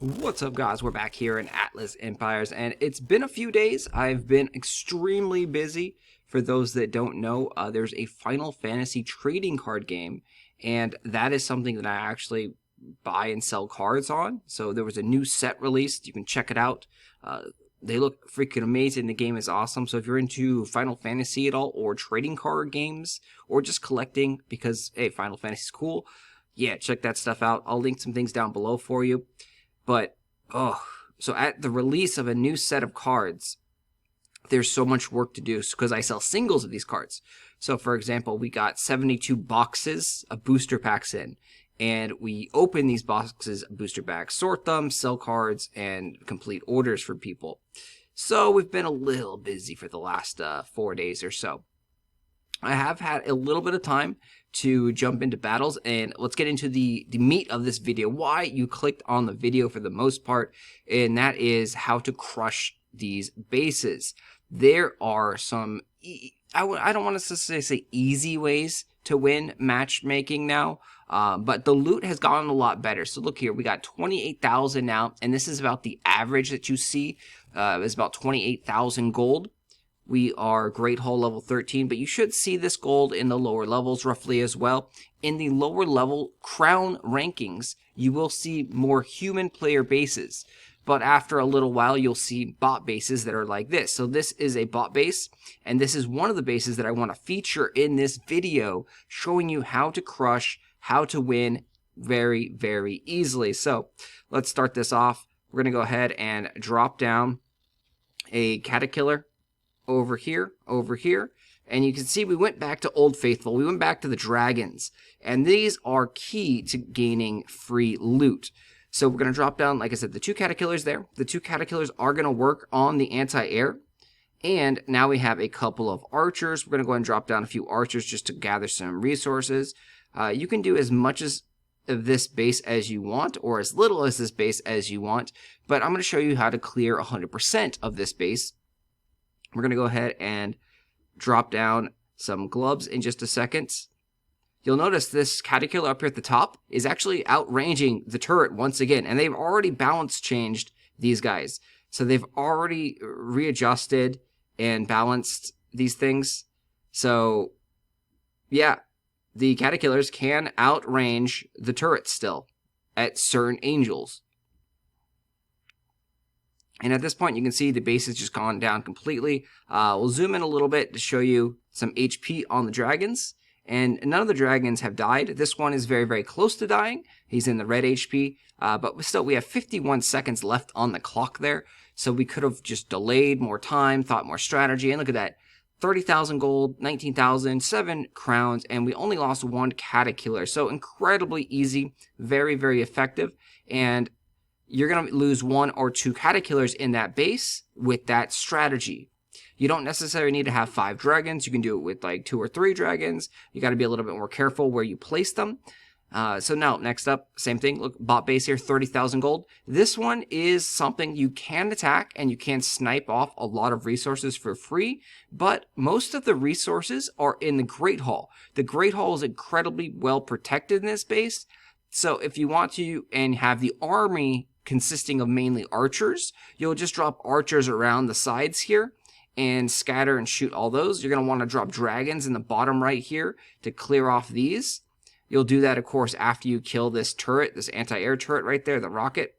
What's up, guys? We're back here in Atlas Empires, and it's been a few days. I've been extremely busy. For those that don't know, there's a Final Fantasy trading card game, and that is something that I actually buy and sell cards on. So there was a new set released. You can check it out. They look freaking amazing. The game is awesome. So if you're into Final Fantasy at all, or trading card games, or just collecting because, hey, Final Fantasy is cool, yeah, check that stuff out. I'll link some things down below for you. But, so at the release of a new set of cards, there's so much work to do because I sell singles of these cards. So, for example, we got 72 boxes of booster packs in, and we open these boxes of booster packs, sort them, sell cards, and complete orders for people. So we've been a little busy for the last 4 days or so. I have had a little bit of time to jump into battles, and let's get into the meat of this video, why you clicked on the video for the most part, and that is how to crush these bases. There are some, I don't want to say easy ways to win matchmaking now, but the loot has gotten a lot better. So look here, we got 28,000 now, and this is about the average that you see, is about 28,000 gold. We are Great Hall level 13, but you should see this gold in the lower levels roughly as well. In the lower level crown rankings, you will see more human player bases. But after a little while, you'll see bot bases that are like this. So this is a bot base, and this is one of the bases that I want to feature in this video, showing you how to crush, how to win very, very easily. So let's start this off. We're going to go ahead and drop down a Caterkiller over here, and you can see we went back to Old Faithful. We went back to the dragons, and these are key to gaining free loot. So we're going to drop down, like I said, the two Caterkillars there. The two Caterkillars are going to work on the anti-air, and now we have a couple of archers. We're going to go ahead and drop down a few archers just to gather some resources. You can do as much of this base as you want, or as little as this base as you want, but I'm going to show you how to clear 100% of this base. We're going to go ahead and drop down some gloves in just a second. You'll notice this Caterkiller up here at the top is actually outranging the turret once again, and they've already balance changed these guys. So they've already readjusted and balanced these things. So, yeah, the Caterkillars can outrange the turrets still at certain angels. And at this point, you can see the base has just gone down completely. We'll zoom in a little bit to show you some HP on the dragons. And none of the dragons have died. This one is very, very close to dying. He's in the red HP. But still, we have 51 seconds left on the clock there. So we could have just delayed more time, thought more strategy. And look at that. 30,000 gold, 19,000, 7 crowns, and we only lost 1 Caterkiller. So incredibly easy, very, very effective. And you're going to lose 1 or 2 Caterkillars in that base with that strategy. You don't necessarily need to have 5 dragons. You can do it with like 2 or 3 dragons. You got to be a little bit more careful where you place them. So now, next up, same thing. Look, bot base here, 30,000 gold. This one is something you can attack, and you can snipe off a lot of resources for free, but most of the resources are in the Great Hall. The Great Hall is incredibly well protected in this base, so if you want to and have the army consisting of mainly archers, you'll just drop archers around the sides here and scatter and shoot all those. You're going to want to drop dragons in the bottom right here to clear off these. You'll do that, of course, after you kill this turret, this anti-air turret right there, the rocket.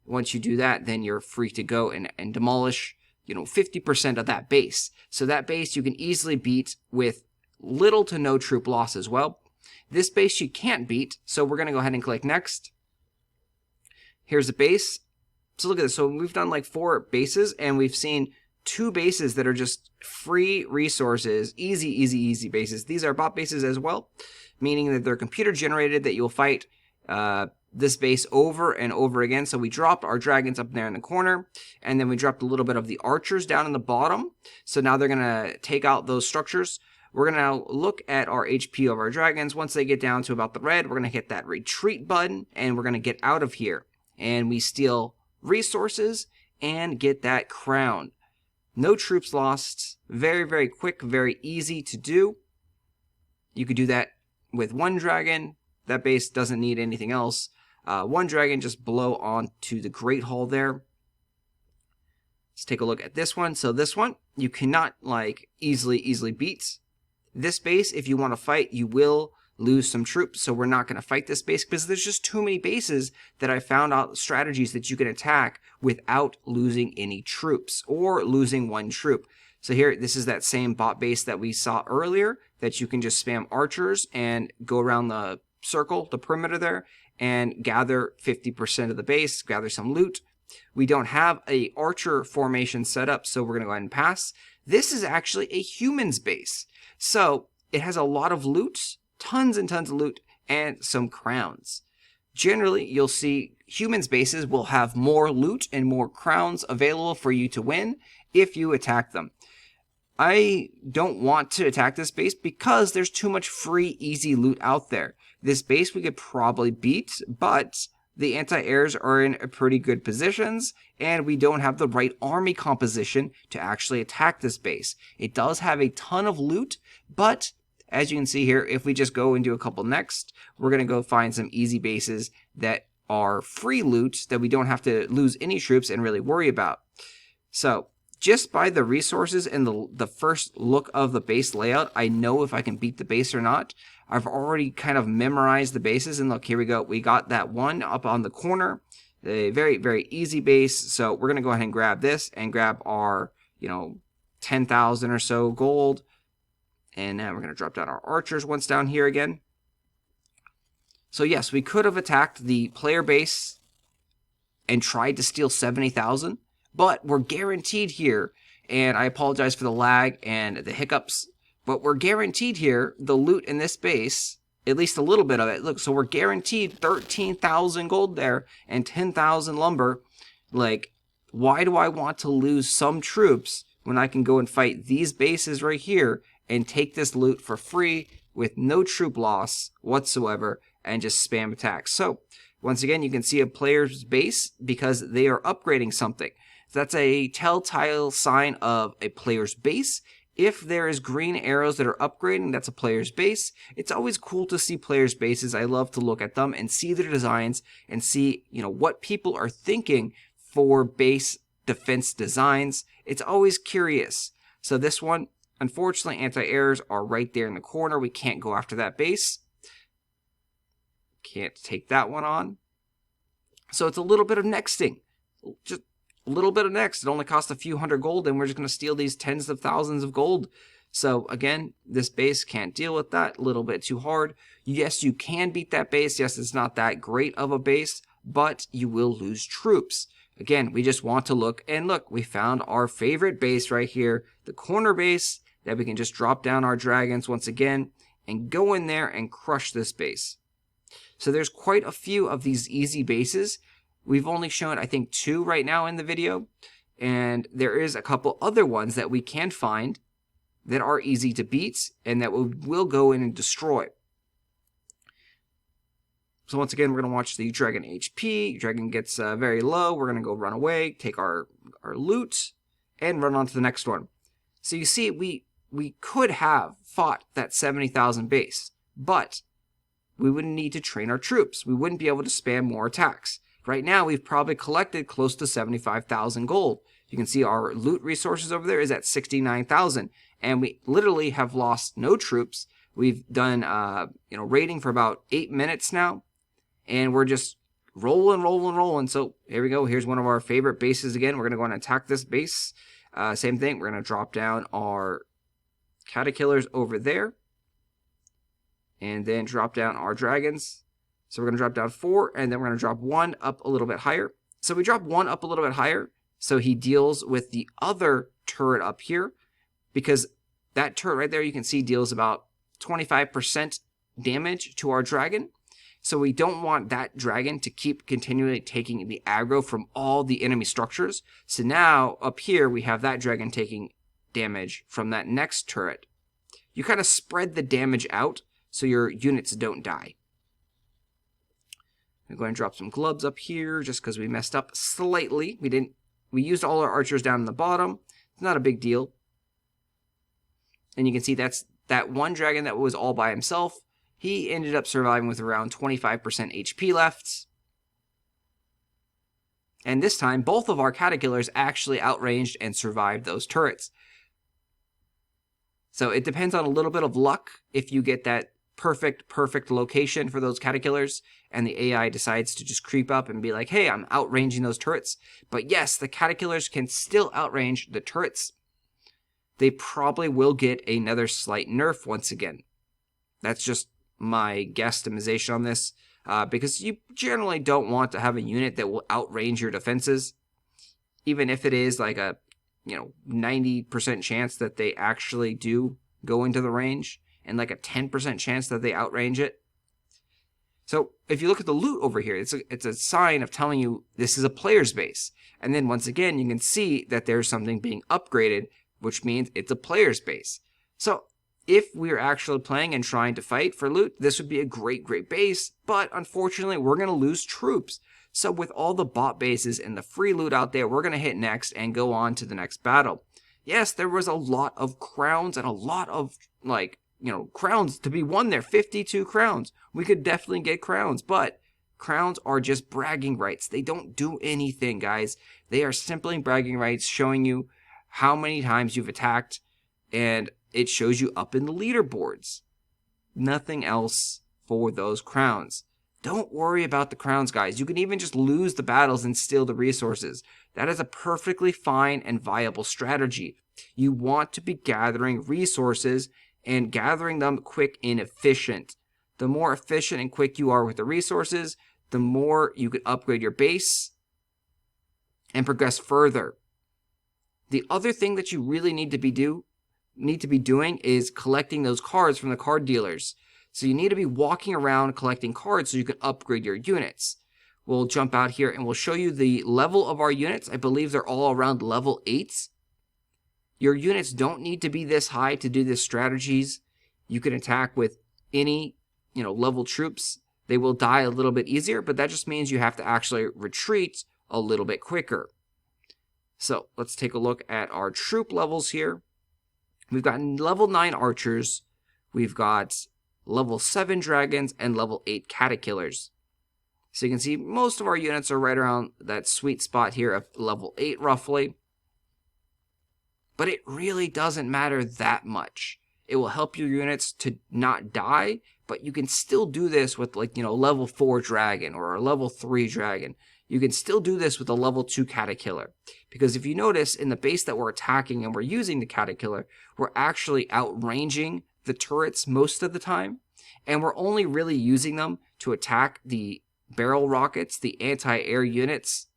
Once you do that, then you're free to go and demolish, 50% of that base. So that base you can easily beat with little to no troop loss as well. This base you can't beat, so we're going to go ahead and click next. Here's the base. So look at this. So we've done like 4 bases, and we've seen 2 bases that are just free resources, easy bases. These are bot bases as well, meaning that they're computer generated, that you'll fight this base over and over again. So we dropped our dragons up there in the corner, and then we dropped a little bit of the archers down in the bottom. So now they're going to take out those structures. We're going to now look at our HP of our dragons. Once they get down to about the red, we're going to hit that retreat button, and we're going to get out of here. And we steal resources and get that crown. No troops lost. Very, very quick, very easy to do. You could do that with 1 dragon. That base doesn't need anything else. one dragon just below onto the Great Hall there. Let's take a look at this one. So this one, you cannot like easily beat. This base, if you want to fight, you will lose some troops. So we're not going to fight this base because there's just too many bases that I found out strategies that you can attack without losing any troops or losing one troop. So here, this is that same bot base that we saw earlier that you can just spam archers and go around the circle, the perimeter there, and gather 50% of the base, gather some loot. We don't have a archer formation set up, so we're going to go ahead and pass. This is actually a human's base. So it has a lot of loot, tons and tons of loot, and some crowns. Generally, you'll see humans' bases will have more loot and more crowns available for you to win if you attack them. I don't want to attack this base because there's too much free, easy loot out there. This base we could probably beat, but the anti-airs are in pretty good positions, and we don't have the right army composition to actually attack this base. It does have a ton of loot, but as you can see here, if we just go and do a couple next, we're going to go find some easy bases that are free loot that we don't have to lose any troops and really worry about. So just by the resources and the first look of the base layout, I know if I can beat the base or not. I've already kind of memorized the bases, and look, here we go. We got that one up on the corner, a very, very easy base. So we're going to go ahead and grab this and grab our, 10,000 or so gold. And now we're going to drop down our archers once down here again. So yes, we could have attacked the player base and tried to steal 70,000, but we're guaranteed here, and I apologize for the lag and the hiccups, but we're guaranteed here the loot in this base, at least a little bit of it. Look, so we're guaranteed 13,000 gold there and 10,000 lumber. Like, why do I want to lose some troops when I can go and fight these bases right here and take this loot for free with no troop loss whatsoever and just spam attacks? So, once again, you can see a player's base because they are upgrading something. So that's a telltale sign of a player's base. If there is green arrows that are upgrading, that's a player's base. It's always cool to see players' bases. I love to look at them and see their designs and see, what people are thinking for base defense designs. It's always curious. So this one, unfortunately, anti-airs are right there in the corner. We can't go after that base. Can't take that one on. So it's a little bit of nexting. Just a little bit of next. It only costs a few hundred gold, and we're just going to steal these tens of thousands of gold. So again, this base can't deal with that. A little bit too hard. Yes, you can beat that base. Yes, it's not that great of a base, but you will lose troops. Again, we just want to look, and look, we found our favorite base right here, the corner base, that we can just drop down our dragons once again and go in there and crush this base. So there's quite a few of these easy bases. We've only shown, I think, 2 right now in the video, and there is a couple other ones that we can find that are easy to beat and that we will go in and destroy. So once again, we're going to watch the dragon HP. Dragon gets very low. We're going to go run away, take our loot, and run on to the next one. So you see, we could have fought that 70,000 base, but we wouldn't need to train our troops. We wouldn't be able to spam more attacks. Right now, we've probably collected close to 75,000 gold. You can see our loot resources over there is at 69,000, and we literally have lost no troops. We've done, raiding for about 8 minutes now, and we're just rolling. So here we go. Here's one of our favorite bases again. We're going to go and attack this base. Same thing. We're going to drop down our caterpillars over there, and then drop down our dragons. So we're going to drop down 4, and then we're going to drop 1 up a little bit higher. So we drop 1 up a little bit higher, so he deals with the other turret up here, because that turret right there, you can see, deals about 25% damage to our dragon. So we don't want that dragon to keep continually taking the aggro from all the enemy structures. So now, up here, we have that dragon taking damage from that next turret. You kind of spread the damage out so your units don't die. I'm going to drop some gloves up here just because we messed up slightly. We used all our archers down in the bottom. It's not a big deal. And you can see that's that one dragon that was all by himself. He ended up surviving with around 25% HP left. And this time, both of our caterpillars actually outranged and survived those turrets. So it depends on a little bit of luck if you get that perfect location for those caterpillars and the AI decides to just creep up and be like, hey, I'm outranging those turrets. But yes, the caterpillars can still outrange the turrets. They probably will get another slight nerf once again. That's just my guesstimation on this, because you generally don't want to have a unit that will outrange your defenses, even if it is like a 90% chance that they actually do go into the range, and like a 10% chance that they outrange it. So if you look at the loot over here, it's a sign of telling you this is a player's base. And then once again, you can see that there's something being upgraded, which means it's a player's base. So if we're actually playing and trying to fight for loot, this would be a great base, but unfortunately, we're going to lose troops. So with all the bot bases and the free loot out there, we're going to hit next and go on to the next battle. Yes, there was a lot of crowns and a lot of, crowns to be won there. 52 crowns. We could definitely get crowns, but crowns are just bragging rights. They don't do anything, guys. They are simply bragging rights showing you how many times you've attacked, and it shows you up in the leaderboards. Nothing else for those crowns. Don't worry about the crowns, guys. You can even just lose the battles and steal the resources. That is a perfectly fine and viable strategy. You want to be gathering resources and gathering them quick and efficient. The more efficient and quick you are with the resources, the more you can upgrade your base and progress further. The other thing that you really need to be doing is collecting those cards from the card dealers. So you need to be walking around collecting cards so you can upgrade your units. We'll jump out here and we'll show you the level of our units. I believe they're all around level 8. Your units don't need to be this high to do these strategies. You can attack with any, level troops. They will die a little bit easier, but that just means you have to actually retreat a little bit quicker. So let's take a look at our troop levels here. We've got level 9 archers. We've got level 7 dragons and level 8 caterpillars. So you can see most of our units are right around that sweet spot here of level 8 roughly. But it really doesn't matter that much. It will help your units to not die, but you can still do this with level 4 dragon or a level 3 dragon. You can still do this with a level 2 caterpillar. Because if you notice, in the base that we're attacking and we're using the caterpillar, we're actually outranging the turrets most of the time. And we're only really using them to attack the barrel rockets, the anti-air units.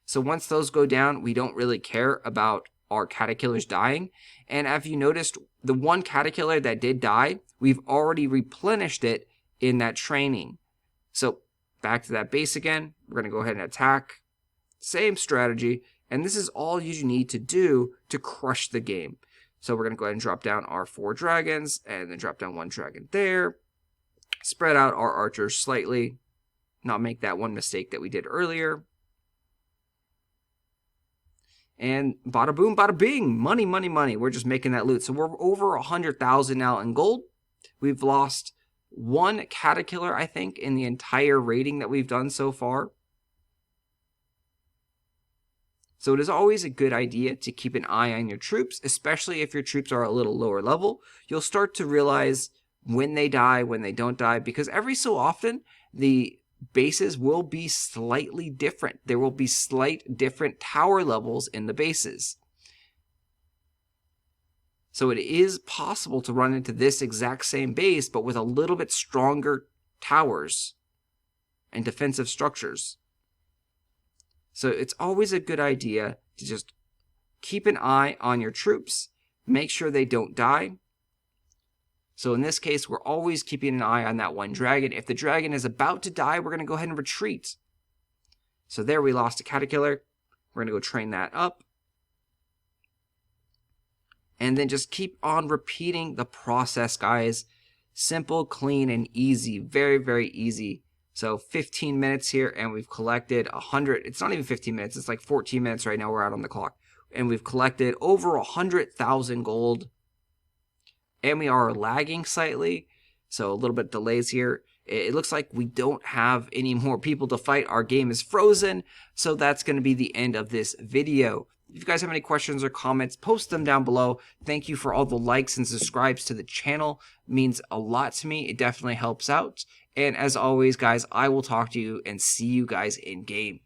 So once those go down, we don't really care about our caterpillars dying. And if you noticed, the one caterpillar that did die, we've already replenished it in that training. So back to that base again. We're going to go ahead and attack. Same strategy. And this is all you need to do to crush the game. So we're going to go ahead and drop down our 4 dragons and then drop down 1 dragon there. Spread out our archers slightly. Not make that one mistake that we did earlier. And bada boom, bada bing. Money, money, money. We're just making that loot. So we're over 100,000 now in gold. We've lost 1 caterpillar, I think, in the entire raiding that we've done so far. So it is always a good idea to keep an eye on your troops, especially if your troops are a little lower level. You'll start to realize when they die, when they don't die, because every so often the bases will be slightly different. There will be slight different tower levels in the bases. So it is possible to run into this exact same base, but with a little bit stronger towers and defensive structures. So it's always a good idea to just keep an eye on your troops, make sure they don't die. So in this case, we're always keeping an eye on that 1 dragon. If the dragon is about to die, we're going to go ahead and retreat. So there we lost a caterpillar. We're going to go train that up. And then just keep on repeating the process, guys. Simple, clean, and easy. Very, very easy. So 15 minutes here, and we've collected 100. It's not even 15 minutes. It's like 14 minutes right now. We're out on the clock. And we've collected over 100,000 gold. And we are lagging slightly. So a little bit delays here. it looks like we don't have any more people to fight. Our game is frozen, so that's going to be the end of this video. If you guys have any questions or comments, post them down below. Thank you for all the likes and subscribes to the channel. It means a lot to me. It definitely helps out. And as always, guys, I will talk to you and see you guys in game.